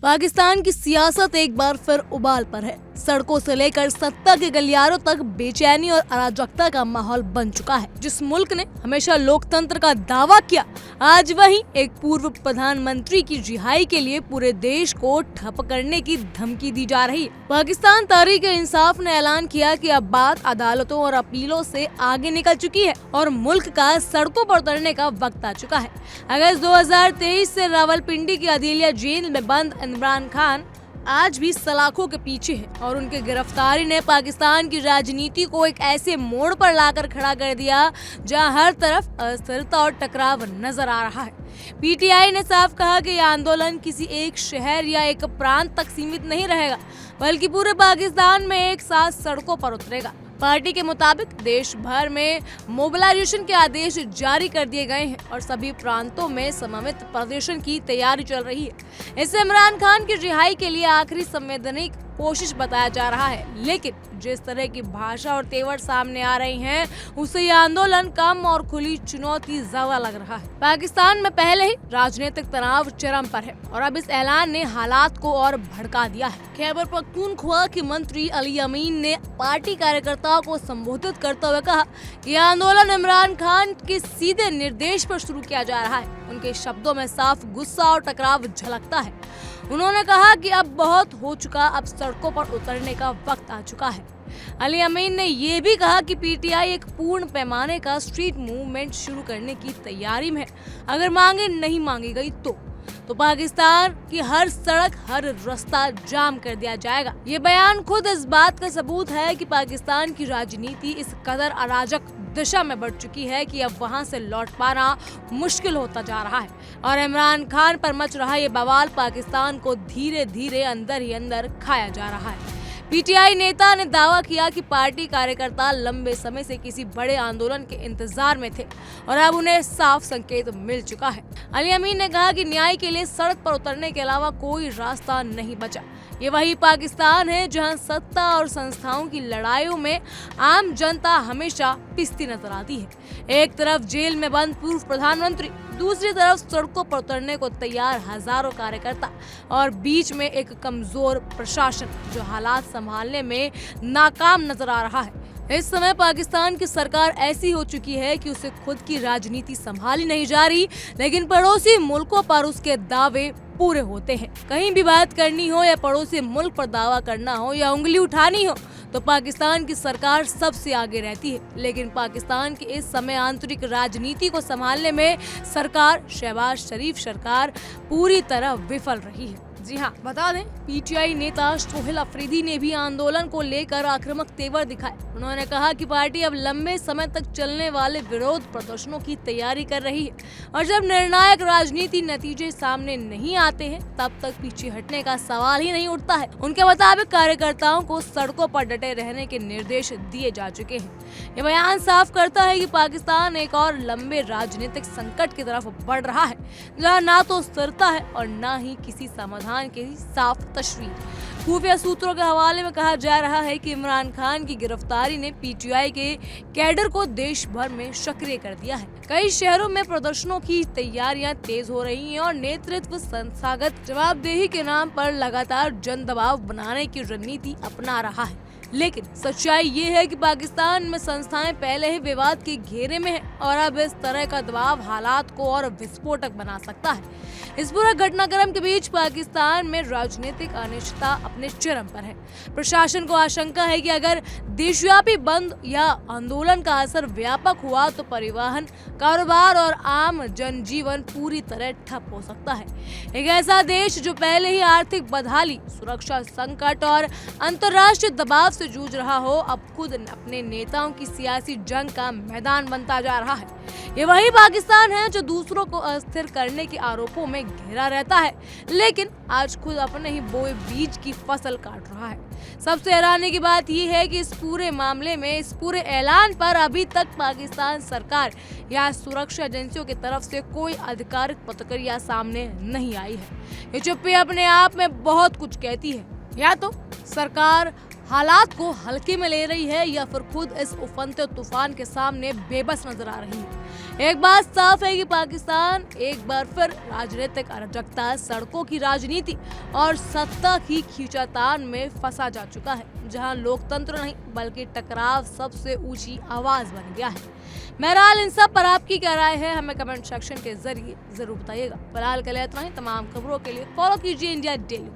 पाकिस्तान की सियासत एक बार फिर उबाल पर है। सड़कों से लेकर सत्ता के गलियारों तक बेचैनी और अराजकता का माहौल बन चुका है। जिस मुल्क ने हमेशा लोकतंत्र का दावा किया, आज वहीं एक पूर्व प्रधानमंत्री की रिहाई के लिए पूरे देश को ठप करने की धमकी दी जा रही है। पाकिस्तान तहरीक-ए-इंसाफ ने ऐलान किया कि अब बात अदालतों और अपीलों से आगे निकल चुकी है और मुल्क का सड़कों पर उतरने का वक्त आ चुका है। अगस्त 2023 से रावलपिंडी की अदलिया जेल में बंद इमरान खान आज भी सलाखों के पीछे है और उनकी गिरफ्तारी ने पाकिस्तान की राजनीति को एक ऐसे मोड़ पर लाकर खड़ा कर दिया जहां हर तरफ अस्थिरता और टकराव नजर आ रहा है। पीटीआई ने साफ कहा कि यह आंदोलन किसी एक शहर या एक प्रांत तक सीमित नहीं रहेगा, बल्कि पूरे पाकिस्तान में एक साथ सड़कों पर उतरेगा। पार्टी के मुताबिक देश भर में मोबिलाइजेशन के आदेश जारी कर दिए गए हैं और सभी प्रांतों में समन्वित प्रदर्शन की तैयारी चल रही है। इसे इमरान खान की रिहाई के लिए आखिरी संवैधानिक कोशिश बताया जा रहा है, लेकिन जिस तरह की भाषा और तेवर सामने आ रही हैं, उससे यह आंदोलन कम और खुली चुनौती ज्यादा लग रहा है। पाकिस्तान में पहले ही राजनीतिक तनाव चरम पर है और अब इस ऐलान ने हालात को और भड़का दिया है। खैबर पख्तूनख्वा के मंत्री अली अमीन ने पार्टी कार्यकर्ताओं को संबोधित करते हुए कहा कि यह आंदोलन इमरान खान के सीधे निर्देश पर शुरू किया जा रहा है। उनके शब्दों में साफ गुस्सा और टकराव झलकता है। उन्होंने कहा कि अब बहुत हो चुका, अब सड़कों पर उतरने का वक्त आ चुका है। अली अमीन ने ये भी कहा कि पीटीआई एक पूर्ण पैमाने का स्ट्रीट मूवमेंट शुरू करने की तैयारी में है। अगर मांगे नहीं मांगी गई तो पाकिस्तान की हर सड़क, हर रास्ता जाम कर दिया जाएगा। ये बयान खुद इस बात का सबूत है कि पाकिस्तान की राजनीति इस कदर अराजक दिशा में बढ़ चुकी है कि अब वहां से लौट पाना मुश्किल होता जा रहा है और इमरान खान पर मच रहा ये बवाल पाकिस्तान को धीरे धीरे अंदर ही अंदर खाया जा रहा है। पीटीआई नेता ने दावा किया कि पार्टी कार्यकर्ता लंबे समय से किसी बड़े आंदोलन के इंतजार में थे और अब उन्हें साफ संकेत मिल चुका है। अली अमीन ने कहा कि न्याय के लिए सड़क पर उतरने के अलावा कोई रास्ता नहीं बचा। ये वही पाकिस्तान है जहां सत्ता और संस्थाओं की लड़ाइयों में आम जनता हमेशा पिसती नजर आती है। एक तरफ जेल में बंद पूर्व प्रधानमंत्री, दूसरी तरफ सड़कों पर उतरने को तैयार हजारों कार्यकर्ता और बीच में एक कमजोर प्रशासन जो हालात संभालने में नाकाम नजर आ रहा है। इस समय पाकिस्तान की सरकार ऐसी हो चुकी है कि उसे खुद की राजनीति संभाली नहीं जा रही, लेकिन पड़ोसी मुल्कों पर उसके दावे पूरे होते हैं। कहीं भी बात करनी हो या पड़ोसी मुल्क पर दावा करना हो या उंगली उठानी हो तो पाकिस्तान की सरकार सबसे आगे रहती है। लेकिन पाकिस्तान की इस समय आंतरिक राजनीति को संभालने में सरकार, शहबाज शरीफ सरकार पूरी तरह विफल रही है। जी हाँ, बता दें, पीटीआई नेता सोहेल अफरीदी ने भी आंदोलन को लेकर आक्रामक तेवर दिखाए। उन्होंने कहा कि पार्टी अब लंबे समय तक चलने वाले विरोध प्रदर्शनों की तैयारी कर रही है और जब निर्णायक राजनीति नतीजे सामने नहीं आते हैं तब तक पीछे हटने का सवाल ही नहीं उठता है। उनके मुताबिक कार्यकर्ताओं को सड़कों पर डटे रहने के निर्देश दिए जा चुके हैं। ये बयान साफ करता है कि पाकिस्तान एक और लंबे राजनीतिक संकट की तरफ बढ़ रहा है जहाँ ना तो स्थिरता है और न ही किसी समाधान की साफ तस्वीर। खुफिया सूत्रों के हवाले में कहा जा रहा है कि इमरान खान की गिरफ्तारी ने पीटीआई के कैडर को देश भर में सक्रिय कर दिया है। कई शहरों में प्रदर्शनों की तैयारियां तेज हो रही हैं और नेतृत्व संस्थागत जवाबदेही के नाम पर लगातार जन दबाव बनाने की रणनीति अपना रहा है। लेकिन सच्चाई ये है कि पाकिस्तान में संस्थाएं पहले ही विवाद के घेरे में है और अब इस तरह का दबाव हालात को और विस्फोटक बना सकता है। इस पूरा घटनाक्रम के बीच पाकिस्तान में राजनीतिक अनिश्चितता अपने चरम पर है। प्रशासन को आशंका है कि अगर देशव्यापी बंद या आंदोलन का असर व्यापक हुआ तो परिवहन, कारोबार और आम जनजीवन पूरी तरह ठप हो सकता है। एक ऐसा देश जो पहले ही आर्थिक बदहाली, सुरक्षा संकट और अंतर्राष्ट्रीय दबाव से जूझ रहा हो, अब खुद अपने नेताओं की सियासी जंग का मैदान बनता जा रहा है। ये वही पाकिस्तान है जो दूसरों को अस्थिर करने के आरोपों में घिरा रहता है, लेकिन आज खुद अपने ही बोए बीज की फसल काट रहा है। सबसे हैरानी की बात यह है कि इस पूरे मामले में, इस पूरे ऐलान पर अभी तक पाकिस्तान सरकार या सुरक्षा एजेंसियों की तरफ से कोई आधिकारिक प्रतिक्रिया सामने नहीं आई है। ये चुप्पी अपने आप में बहुत कुछ कहती है। या तो सरकार हालात को हल्के में ले रही है या फिर खुद इस उफनते तूफान के सामने बेबस नजर आ रही है। एक बात साफ है कि पाकिस्तान एक बार फिर राजनीतिक अराजकता, सड़कों की राजनीति और सत्ता की खींचातान में फंसा जा चुका है, जहां लोकतंत्र नहीं बल्कि टकराव सबसे ऊंची आवाज बन गया है। बहरहाल इन सब पर आपकी क्या राय है, हमें कमेंट सेक्शन के जरिए जरूर बताइएगा। फिलहाल के लिए इतना ही। तमाम खबरों के लिए फॉलो कीजिए इंडिया डेली।